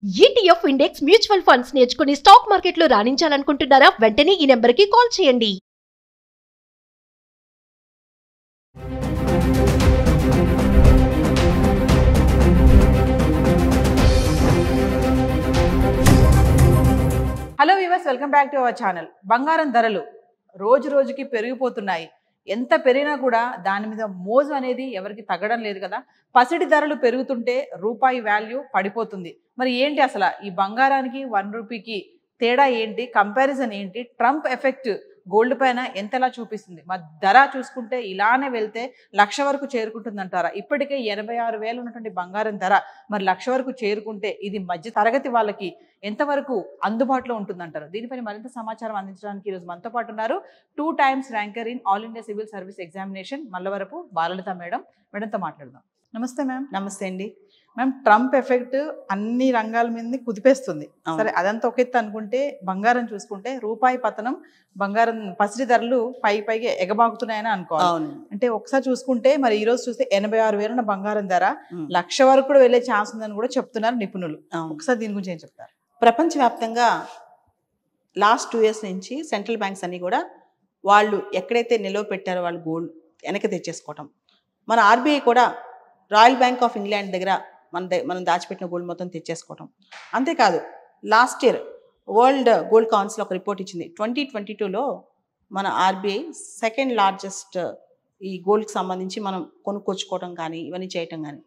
ETF index mutual funds నేర్చుకుని stock మార్కెట్లో రాణించాలనుకుంటున్నారా? వెంటనే ఈ నెంబర్కి కాల్ చేయండి. Hello viewers, welcome back to our channel. బంగారం ధరలు రోజు రోజుకి పెరిగిపోతున్నాయి. ఎంత పెరిగినా కూడా దాని మీద మోజు అనేది ఎవరికి తగ్గడం లేదు కదా. పసిడి ధరలు పెరుగుతుంటే రూపాయి వాల్యూ పడిపోతుంది. మరి ఏంటి అసలు ఈ బంగారానికి 1 రూపీకి తేడా ఏంటి, కంపారిజన్ ఏంటి, ట్రంప్ ఎఫెక్ట్ గోల్డ్ పైన ఎంతలా చూపిస్తుంది? మరి ధర చూసుకుంటే ఇలానే వెళ్తే 1,00,000 వరకు చేరుకుంటుందంటారా? ఇప్పటికే 86,000 ఉన్నటువంటి బంగారం ధర మరి 1,00,000 వరకు చేరుకుంటే ఇది మధ్య తరగతి వాళ్ళకి ఎంతవరకు అందుబాటులో ఉంటుందంటారు? దీనిపైన మరింత సమాచారం అందించడానికి ఈరోజు మనతో పాటు ఉన్నారు 2 times ranker in all India civil service examination Mallavarapu Balalatha madam. మేడంతో మాట్లాడదాం. నమస్తే మ్యామ్. నమస్తే అండి. మ్యామ్, ట్రంప్ ఎఫెక్ట్ అన్ని రంగాల మీద కుదిపేస్తుంది. సరే, అదంతా ఒక ఎత్తు అనుకుంటే బంగారం చూసుకుంటే రూపాయి పతనం, బంగారం పసిడి ధరలు పైకి ఎగబాకుతున్నాయని అనుకోవాలి. అంటే ఒకసారి చూసుకుంటే మరి ఈ రోజు చూస్తే 86,000 ఉన్న బంగారం ధర 1,00,000 వరకు కూడా వెళ్ళే ఛాన్స్ ఉందని కూడా చెప్తున్నారు నిపుణులు. ఒకసారి దీని గురించి ఏం చెప్తారు? ప్రపంచవ్యాప్తంగా లాస్ట్ 2 years నుంచి సెంట్రల్ బ్యాంక్స్ అన్ని కూడా వాళ్ళు ఎక్కడైతే నిల్వ పెట్టారో వాళ్ళు గోల్డ్ వెనక్కి తెచ్చేసుకోవటం. మన ఆర్బీఐ కూడా రాయల్ బ్యాంక్ ఆఫ్ ఇంగ్లాండ్ దగ్గర మనం దాచిపెట్టిన గోల్డ్ మొత్తం తెచ్చేసుకోవటం. అంతేకాదు, last year world gold council ఒక రిపోర్ట్ ఇచ్చింది. 2022లో మన ఆర్బీఐ సెకండ్ లార్జెస్ట్ ఈ గోల్డ్కి సంబంధించి మనం కొనుక్కొచ్చుకోవడం కానీ ఇవన్నీ చేయటం కానీ.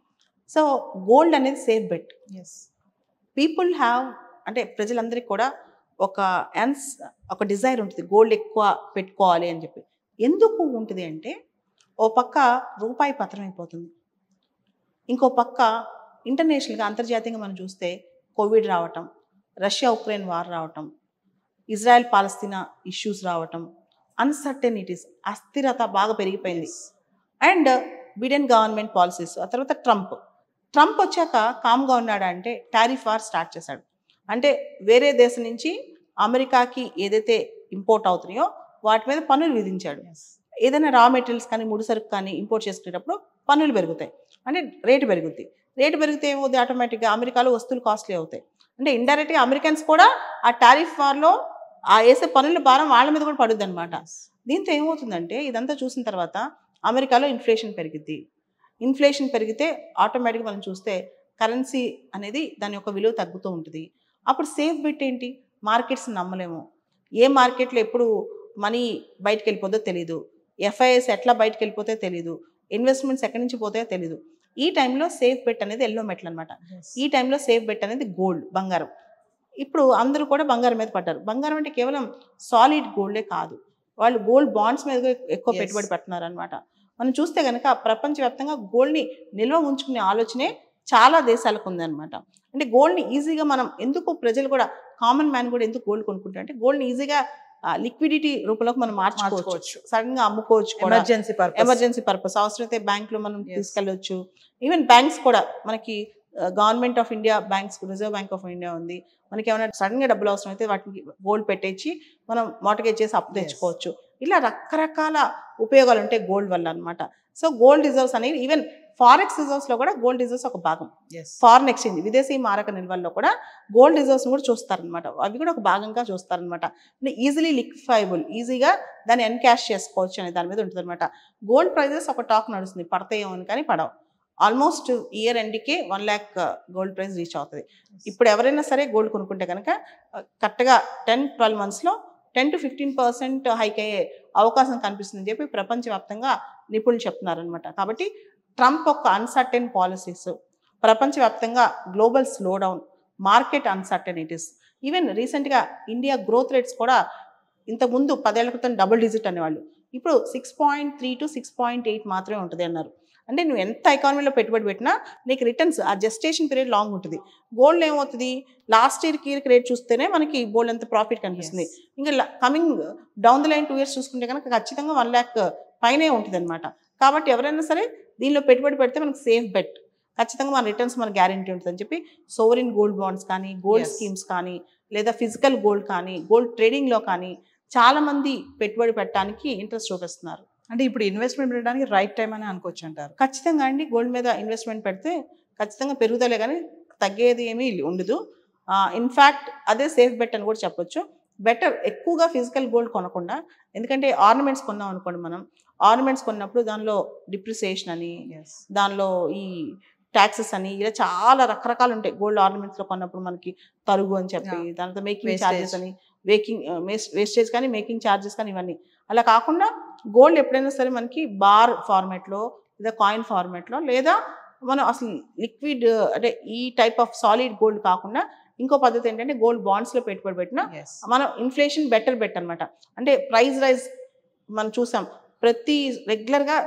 సో గోల్డ్ అనేది సేఫ్ బెట్. పీపుల్ హ్యావ్, అంటే ప్రజలందరికీ కూడా ఒక డిజైర్ ఉంటుంది గోల్డ్ ఎక్కువ పెట్టుకోవాలి అని చెప్పి. ఎందుకు ఉంటుంది అంటే, ఓ పక్క రూపాయి పతనం అయిపోతుంది, ఇంకో పక్క ఇంటర్నేషనల్గా అంతర్జాతీయంగా మనం చూస్తే కోవిడ్ రావటం, రష్యా ఉక్రెయిన్ వార్ రావటం, ఇజ్రాయెల్ పాలస్తీనా ఇష్యూస్ రావటం, అన్సర్టెనిటీస్, అస్థిరత బాగా పెరిగిపోయింది. అండ్ బిడెన్ గవర్నమెంట్ పాలసీస్, ఆ తర్వాత ట్రంప్ వచ్చాక కామ్గా ఉన్నాడా అంటే టారిఫ్ వార్ స్టార్ట్ చేశాడు. అంటే వేరే దేశం నుంచి అమెరికాకి ఏదైతే ఇంపోర్ట్ అవుతున్నాయో వాటి మీద పన్నులు విధించాడు. ఏదైనా రా మెటీరియల్స్ కానీ ముడి సరుకు కానీ ఇంపోర్ట్ చేసుకునేటప్పుడు పన్నులు పెరుగుతాయి, అంటే రేటు పెరుగుద్ది. రేటు పెరిగితే ఏమవుతుంది, ఆటోమేటిక్గా అమెరికాలో వస్తువులు కాస్ట్లీ అవుతాయి. అంటే ఇండైరెక్ట్గా అమెరికన్స్ కూడా ఆ టారిఫ్ వార్లో ఆ వేసే పన్నుల భారం వాళ్ళ మీద కూడా పడుద్ది అనమాట. దీంతో ఏమవుతుందంటే, ఇదంతా చూసిన తర్వాత అమెరికాలో ఇన్ఫ్లేషన్ పెరిగిద్ది. ఇన్ఫ్లేషన్ పెరిగితే ఆటోమేటిక్గా మనం చూస్తే కరెన్సీ అనేది దాని యొక్క విలువ తగ్గుతూ ఉంటుంది. అప్పుడు సేఫ్ బెట్ ఏంటి? మార్కెట్స్ నమ్మలేము. ఏ మార్కెట్లో ఎప్పుడు మనీ బయటకు వెళ్ళిపోతుందో తెలీదు, ఎఫ్ఐఎస్ ఎట్లా బయటకు వెళ్ళిపోతే తెలీదు, ఇన్వెస్ట్మెంట్స్ ఎక్కడి నుంచి పోతాయో తెలీదు. ఈ టైంలో సేఫ్ బెట్ అనేది ఎల్లో మెటల్ అనమాట. ఈ టైంలో సేఫ్ బెట్ అనేది గోల్డ్, బంగారం. ఇప్పుడు అందరూ కూడా బంగారం మీద పడ్డారు. బంగారం అంటే కేవలం సాలిడ్ గోల్డే కాదు, వాళ్ళు గోల్డ్ బాండ్స్ మీద ఎక్కువ పెట్టుబడి పెడుతున్నారు అనమాట. మనం చూస్తే కనుక ప్రపంచవ్యాప్తంగా గోల్డ్ని నిల్వ ఉంచుకునే ఆలోచనే చాలా దేశాలకు ఉందన్నమాట. అంటే గోల్డ్ని ఈజీగా మనం ఎందుకు, ప్రజలు కూడా, కామన్ మ్యాన్ కూడా ఎందుకు గోల్డ్ కొనుక్కుంటారు అంటే, గోల్డ్ని ఈజీగా లిక్విడిటీ రూపంలోకి మనం మార్చుకోవచ్చు, సడన్గా అమ్ముకోవచ్చు, ఎమర్జెన్సీ పర్పస్ అవసరమైతే బ్యాంక్లో మనం తీసుకెళ్ళవచ్చు. ఈవెన్ బ్యాంక్స్ కూడా మనకి government of India banks, reserve bank of India ఉంది. మనకి ఏమైనా సడన్గా డబ్బులు అవసరం అయితే వాటికి గోల్డ్ పెట్టేసి మనం మార్టగేజ్ చేసి అప్పు తెచ్చుకోవచ్చు. ఇలా రకరకాల ఉపయోగాలు ఉంటాయి గోల్డ్ వల్ల అనమాట. సో గోల్డ్ రిజర్వ్స్ అనేవి, ఈవెన్ ఫారెక్స్ రిజర్వ్స్లో కూడా గోల్డ్ రిజర్వ్స్ ఒక భాగం. ఫారెన్ ఎక్స్చేంజ్, విదేశీ మారక నిల్వల్లో కూడా గోల్డ్ రిజర్వ్స్ కూడా చూస్తారనమాట. అవి కూడా ఒక భాగంగా చూస్తారనమాట. అంటే ఈజీలీ లిక్విఫైబుల్, ఈజీగా దాన్ని ఎన్కాష్ చేసుకోవచ్చు అనే దాని మీద ఉంటుంది అనమాట. గోల్డ్ ప్రైజెస్ ఒక టాక్ నడుస్తుంది, పడతాయేమో అని, కానీ పడవు. ఆల్మోస్ట్ ఇయర్ ఎండ్కే 1 lakh గోల్డ్ ప్రైస్ రీచ్ అవుతుంది. ఇప్పుడు ఎవరైనా సరే గోల్డ్ కొనుక్కుంటే కనుక కరెక్ట్గా 10-12 monthsలో 10 to 15% హైక్ అయ్యే అవకాశం కనిపిస్తుందని చెప్పి ప్రపంచవ్యాప్తంగా నిపుణులు చెప్తున్నారనమాట. కాబట్టి ట్రంప్ యొక్క అన్సర్టెన్ పాలసీస్, ప్రపంచవ్యాప్తంగా గ్లోబల్ స్లోడౌన్, మార్కెట్ అన్సర్టెనిటీస్, ఈవెన్ రీసెంట్గా ఇండియా గ్రోత్ రేట్స్ కూడా ఇంతకుముందు 10 ఏళ్ల క్రితం డబుల్ డిజిట్ అనేవాళ్ళు, ఇప్పుడు 6.3 to 6.8 మాత్రమే ఉంటుంది అన్నారు. అంటే నువ్వు ఎంత ఎకానమీలో పెట్టుబడి పెట్టినా నీకు రిటర్న్స్, ఆ జెస్టేషన్ పీరియడ్ లాంగ్ ఉంటుంది. గోల్డ్ ఏమవుతుంది, లాస్ట్ ఇయర్కి రేట్ చూస్తేనే మనకి గోల్డ్ ఎంత ప్రాఫిట్ కనిపిస్తుంది. ఇంకా coming down the line 2 years చూసుకుంటే కనుక ఖచ్చితంగా 1 lakh పైనే ఉంటుంది అనమాట. కాబట్టి ఎవరైనా సరే దీనిలో పెట్టుబడి పెడితే మనకు సేఫ్ బెట్, ఖచ్చితంగా మన రిటర్న్స్ మన గ్యారంటీ ఉంటుంది అని చెప్పి సోవరిన్ గోల్డ్ బాండ్స్ కానీ, గోల్డ్ స్కీమ్స్ కానీ, లేదా ఫిజికల్ గోల్డ్ కానీ, గోల్డ్ ట్రేడింగ్లో కానీ చాలామంది పెట్టుబడి పెట్టడానికి ఇంట్రెస్ట్ చూపిస్తున్నారు. అంటే ఇప్పుడు ఇన్వెస్ట్మెంట్ పెట్టడానికి రైట్ టైం అని అనుకోవచ్చు అంటారు? ఖచ్చితంగా అండి. గోల్డ్ మీద ఇన్వెస్ట్మెంట్ పెడితే ఖచ్చితంగా పెరుగుదలే కానీ తగ్గేది ఏమీ ఉండదు. ఇన్ఫ్యాక్ట్ అదే సేఫ్ బెట్ అని కూడా చెప్పొచ్చు. బెటర్ ఎక్కువగా ఫిజికల్ గోల్డ్ కొనకుండా, ఎందుకంటే ఆర్నమెంట్స్ కొన్నాం అనుకోండి, మనం ఆర్నమెంట్స్ కొన్నప్పుడు దానిలో డిప్రిసియేషన్ అని, దానిలో ఈ ట్యాక్సెస్ అని, ఇలా చాలా రకరకాలు ఉంటాయి. గోల్డ్ ఆర్నమెంట్స్లో కొన్నప్పుడు మనకి తరుగు అని చెప్పి, దాంతో మేకింగ్ ఛార్జెస్ అని, వేస్టేజ్ కానీ మేకింగ్ ఛార్జెస్ కానీ, ఇవన్నీ అలా కాకుండా గోల్డ్ ఎప్పుడైనా సరే మనకి బార్ ఫార్మాట్లో లేదా కాయిన్ ఫార్మాట్లో, లేదా మనం అసలు లిక్విడ్ అంటే ఈ టైప్ ఆఫ్ సాలిడ్ గోల్డ్ కాకుండా ఇంకో పద్ధతి ఏంటంటే గోల్డ్ బాండ్స్లో పెట్టుబడి పెట్టిన మనం ఇన్ఫ్లేషన్ బెటర్ బెట్ అనమాట. అంటే ప్రైస్ రైజ్ మనం చూసాం, ప్రతి రెగ్యులర్గా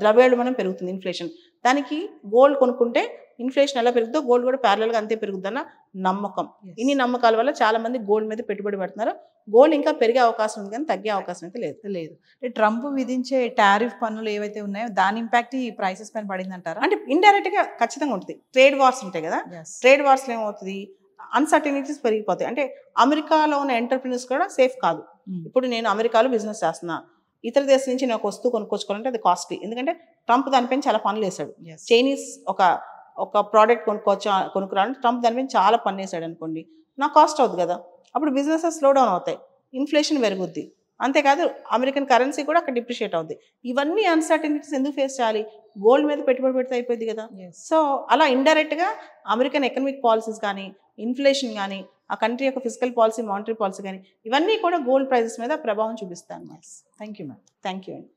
ద్రవ్యోల్బణం పెరుగుతుంది ఇన్ఫ్లేషన్. దానికి గోల్డ్ కొనుక్కుంటే ఇన్ఫ్లేషన్ ఎలా పెరుగుతుందో గోల్డ్ కూడా ప్యారలల్గా అంతే పెరుగుతుందన్న నమ్మకం. ఇన్ని నమ్మకాల వల్ల చాలా మంది గోల్డ్ మీద పెట్టుబడి పెడుతున్నారు. గోల్డ్ ఇంకా పెరిగే అవకాశం ఉంది కానీ తగ్గే అవకాశం అయితే లేదు. అంటే ట్రంప్ విధించే టారిఫ్ పన్నులు ఏవైతే ఉన్నాయో దాని ఇంపాక్ట్ ఈ ప్రైసెస్ పైన పడింది అంటారా? అంటే ఇండైరెక్ట్గా ఖచ్చితంగా ఉంటుంది. ట్రేడ్ వార్స్ ఉంటాయి కదా, ట్రేడ్ వార్స్లో ఏమవుతుంది, అన్సర్టనిటీస్ పెరిగిపోతాయి. అంటే అమెరికాలో ఉన్న ఎంటర్ప్రినర్స్ కూడా సేఫ్ కాదు. ఇప్పుడు నేను అమెరికాలో బిజినెస్ చేస్తున్నా, ఇతర దేశం నుంచి నాకు వస్తువు కొనుక్కోవాలంటే అది కాస్ట్లీ. ఎందుకంటే ట్రంప్ దానిపైన చాలా పనులు వేశాడు. చైనీస్ ఒక ప్రోడక్ట్ కొనుక్కురావాలంటే ట్రంప్ దానిపైన చాలా పన్ను వేసాడు అనుకోండి, నాకు కాస్ట్ అవుతుంది కదా, అప్పుడు బిజినెసెస్ స్లో డౌన్ అవుతాయి, ఇన్ఫ్లేషన్ పెరుగుద్ది. అంతేకాదు అమెరికన్ కరెన్సీ కూడా అక్కడ డిప్రిషియేట్ అవుద్ది. ఇవన్నీ అన్సర్టనిటీస్ ఎందుకు ఫేస్ చేయాలి, గోల్డ్ మీద పెట్టుబడి పెడితే అయిపోయింది కదా. సో అలా ఇండైరెక్ట్గా అమెరికన్ ఎకనామిక్ పాలసీస్ కానీ, ఇన్ఫ్లేషన్ కానీ, ఆ కంట్రీ యొక్క ఫిజికల్ పాలసీ, మానిటరీ పాలసీ కానీ, ఇవన్నీ కూడా గోల్డ్ ప్రైజెస్ మీద ప్రభావం చూపిస్తాయి అన్నమాట. Thank you ma'am. Thank you అండి.